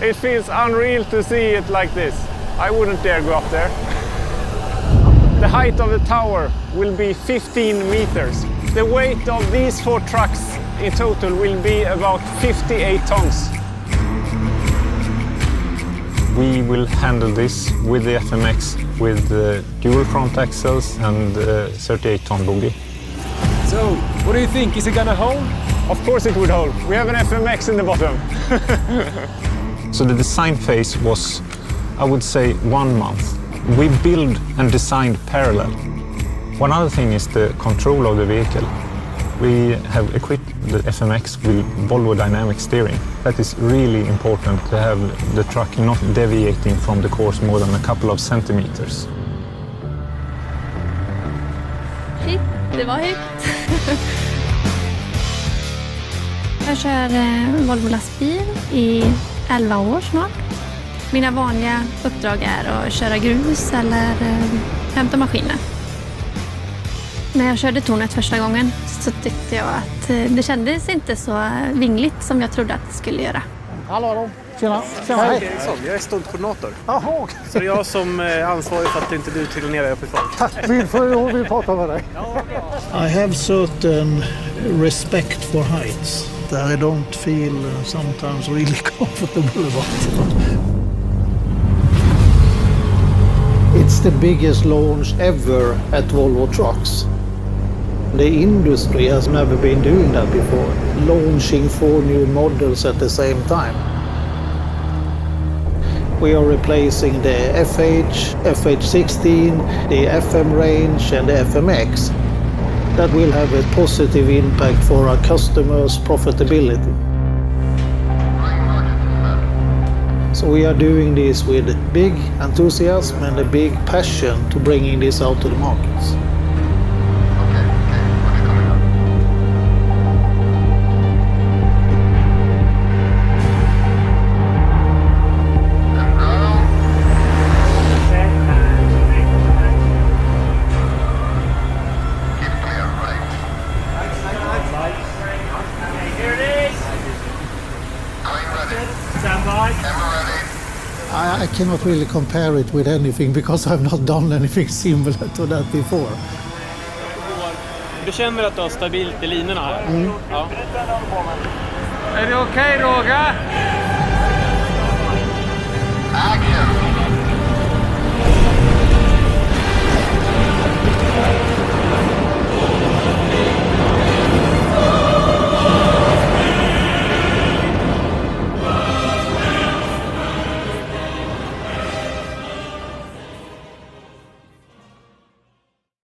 it feels unreal to see it like this. I wouldn't dare go up there. The height of the tower will be 15 meters. The weight of these 4 trucks in total will be about 58 tons. We will handle this with the FMX with dual front axles and 38-ton bogie. So, what do you think? Is it gonna hold? Of course it would hold. We have an FMX in the bottom. So the design phase was, I would say, 1 month. We build and designed parallel. One other thing is the control of the vehicle. We have equipped the FMX with Volvo dynamic steering. That is really important to have the truck not deviating from the course more than a couple of centimeters. Shit, det var högt. Jag kör Volvo lastbil i 11 år snart. Mina vanliga uppdrag är att köra grus eller hämta maskiner. När jag körde tornet första gången så tyckte jag att det kändes inte så vingligt som jag trodde att det skulle göra. Hallå, tjena. Hej. Jag är stuntkoordinator. Jaha. Så det är jag som är ansvarig för att inte du trillar ner uppifrån. Tack, vi får prata med dig. I have certain respect for heights that I don't feel sometimes really comfortable about. It's the biggest launch ever at Volvo Trucks. The industry has never been doing that before, launching 4 new models at the same time. We are replacing the FH, FH16, the FM range and the FMX. That will have a positive impact for our customers' profitability. So we are doing this with big enthusiasm and a big passion to bringing this out to the markets. I cannot really compare it with anything because I've not done anything similar to that before. Du känner att du har stabilt i linorna här? Ja. Är det okej, Roger?